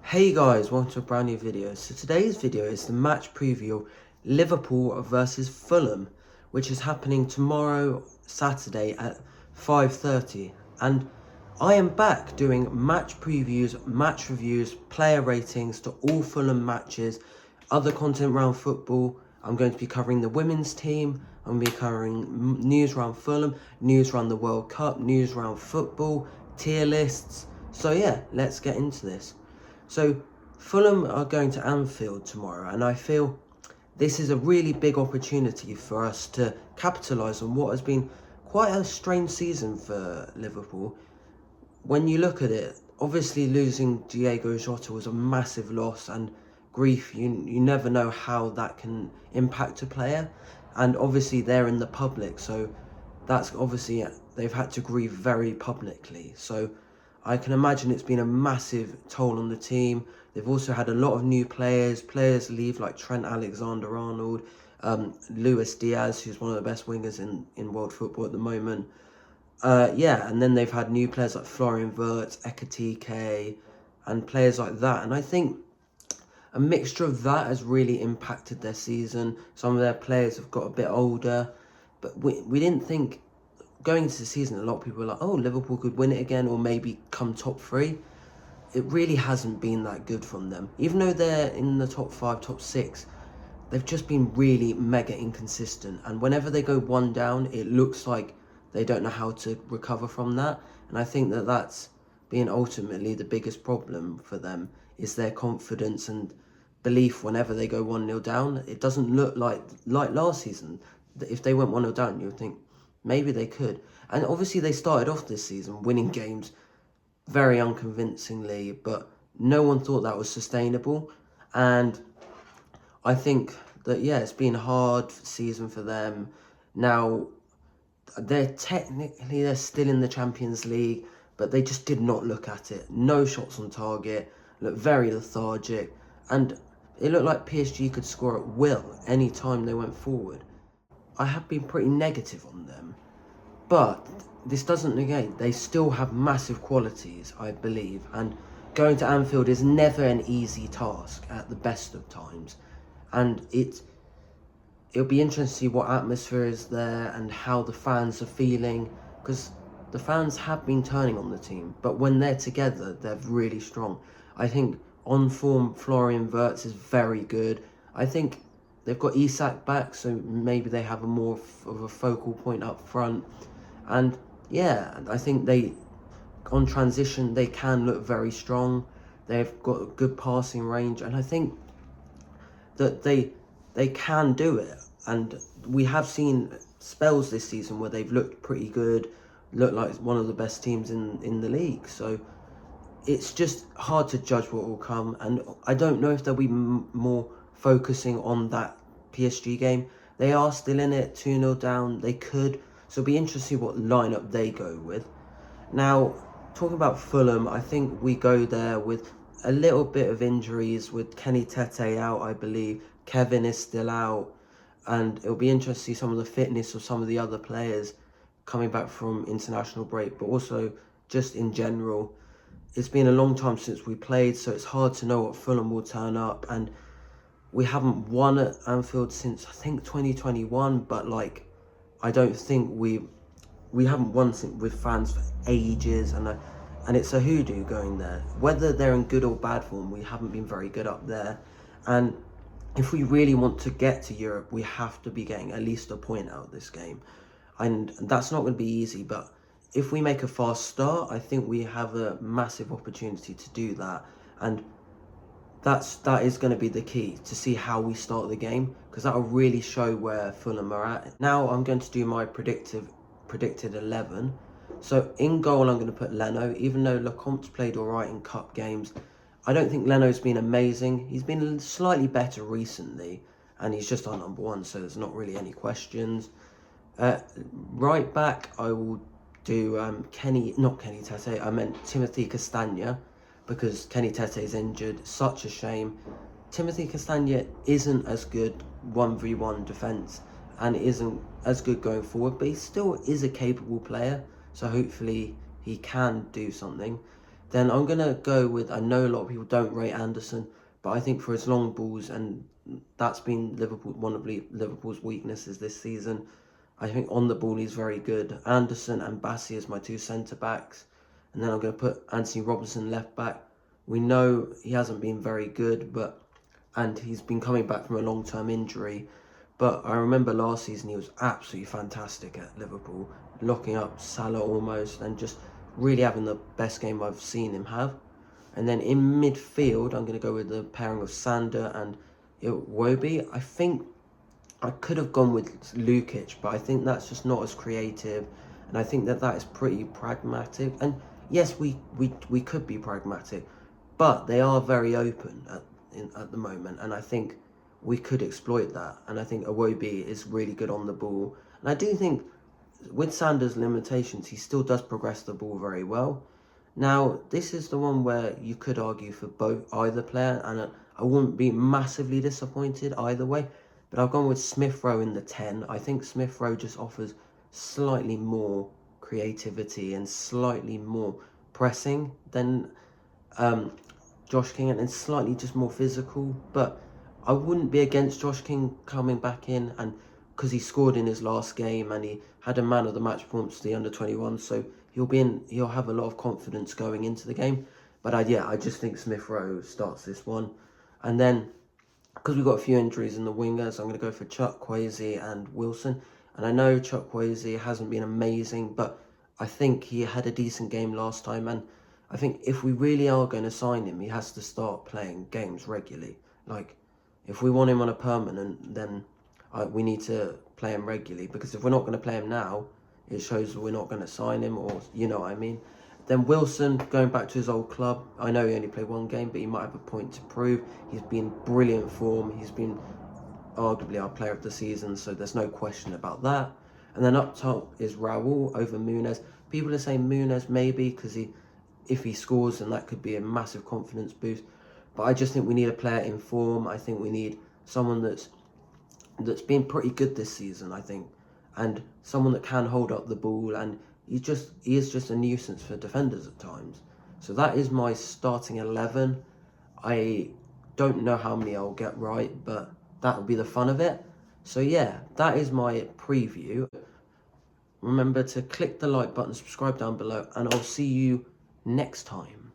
Hey guys, welcome to a brand new video. So today's video is the match preview of Liverpool versus Fulham, which is happening tomorrow, Saturday at 5:30. And I am back doing match previews, match reviews, player ratings to all Fulham matches, other content around football. I'm going to be covering the women's team. I'm going to be covering news around Fulham, news around the World Cup, news around football, tier lists. So yeah, let's get into this. So Fulham are going to Anfield tomorrow, and I feel this is a really big opportunity for us to capitalise on what has been quite a strange season for Liverpool. When you look at it, obviously losing Diego Jota was a massive loss and grief. You never know how that can impact a player, and obviously they're in the public, so that's obviously they've had to grieve very publicly. So I can imagine it's been a massive toll on the team. They've also had a lot of new players leave, like Trent Alexander-Arnold, Luis Diaz, who's one of the best wingers in world football at the moment. And then they've had new players like Florian Wirtz, Ekitike, and players like that. And I think a mixture of that has really impacted their season. Some of their players have got a bit older, but we didn't think, going into the season, a lot of people were like, oh, Liverpool could win it again or maybe come top three. It really hasn't been that good from them. Even though they're in the top five, top six, they've just been really mega inconsistent. And whenever they go one down, it looks like they don't know how to recover from that. And I think that that's been ultimately the biggest problem for them, is their confidence and belief whenever they go 1-0 down. It doesn't look like last season. If they went 1-0 down, you would think maybe they could. And obviously they started off this season winning games very unconvincingly, but no one thought that was sustainable. And I think that, yeah, it's been a hard season for them. Now, they're still in the Champions League, but they just did not look at it. No shots on target, looked very lethargic, and it looked like PSG could score at will any time they went forward. I have been pretty negative on them, but this doesn't negate they still have massive qualities, I believe, and going to Anfield is never an easy task at the best of times, and it'll be interesting to see what atmosphere is there and how the fans are feeling, because the fans have been turning on the team, but when they're together, they're really strong. I think on form, Florian Wirtz is very good. I think they've got Isak back, so maybe they have a more of a focal point up front. And yeah, I think on transition, they can look very strong. They've got a good passing range, and I think that they can do it. And we have seen spells this season where they've looked pretty good, looked like one of the best teams in the league. So it's just hard to judge what will come, and I don't know if they'll be more focusing on that PSG game. They are still in it, 2-0 down. They could, so it'll be interesting to see what lineup they go with. Now, talking about Fulham, I think we go there with a little bit of injuries, with Kenny Tete out, I believe. Kevin is still out, and it'll be interesting to see some of the fitness of some of the other players coming back from international break, but also just in general. It's been a long time since we played, so it's hard to know what Fulham will turn up, and we haven't won at Anfield since, I think, 2021, but like, I don't think we haven't won with fans for ages, and it's a hoodoo going there. Whether they're in good or bad form, we haven't been very good up there, and if we really want to get to Europe, we have to be getting at least a point out of this game, and that's not going to be easy, but if we make a fast start, I think we have a massive opportunity to do that, and that is going to be the key, to see how we start the game, because that will really show where Fulham are at. Now I'm going to do my predicted 11. So in goal, I'm going to put Leno. Even though Lecomte's played all right in cup games, I don't think Leno's been amazing. He's been slightly better recently, and he's just our number one, so there's not really any questions. Right back, I will do not Kenny Tete, I meant Timothy Castagna, because Kenny Tete is injured. Such a shame. Timothy Castagna isn't as good 1v1 defence, and isn't as good going forward, but he still is a capable player, so hopefully he can do something. Then I'm going to go with, I know a lot of people don't rate Anderson, but I think for his long balls, and that's been one of Liverpool's weaknesses this season. I think on the ball he's very good. Anderson and Bassi as my two centre-backs. And then I'm going to put Anthony Robinson left back. We know he hasn't been very good, and he's been coming back from a long-term injury. But I remember last season he was absolutely fantastic at Liverpool, locking up Salah almost, and just really having the best game I've seen him have. And then in midfield, I'm going to go with the pairing of Sander and Iwobi. I think I could have gone with Lukic, but I think that's just not as creative, and I think that is pretty pragmatic. And yes, we could be pragmatic, but they are very open at the moment, and I think we could exploit that. And I think Iwobi is really good on the ball, and I do think with Sanders' limitations, he still does progress the ball very well. Now, this is the one where you could argue for either player, and I wouldn't be massively disappointed either way. But I've gone with Smith Rowe in the 10. I think Smith Rowe just offers slightly more creativity and slightly more pressing than Josh King, and slightly just more physical. But I wouldn't be against Josh King coming back in, and because he scored in his last game and he had a man of the match performance to the under-21, so he'll have a lot of confidence going into the game. But I just think Smith Rowe starts this one. And then, because we've got a few injuries in the wingers, I'm going to go for Chukwueze and Wilson. And I know Chukwueze hasn't been amazing, but I think he had a decent game last time. And I think if we really are going to sign him, he has to start playing games regularly. Like, if we want him on a permanent, then we need to play him regularly. Because if we're not going to play him now, it shows we're not going to sign him, or you know what I mean. Then Wilson, going back to his old club. I know he only played one game, but he might have a point to prove. He's been brilliant form. He's been arguably our player of the season, so there's no question about that. And then up top is Raul over Muniz. People are saying Muniz maybe, because if he scores, then that could be a massive confidence boost. But I just think we need a player in form. I think we need someone that's been pretty good this season, I think. And someone that can hold up the ball, and he is just a nuisance for defenders at times. So that is my starting 11. I don't know how many I'll get right, but that will be the fun of it. So yeah, that is my preview. Remember to click the like button, subscribe down below, and I'll see you next time.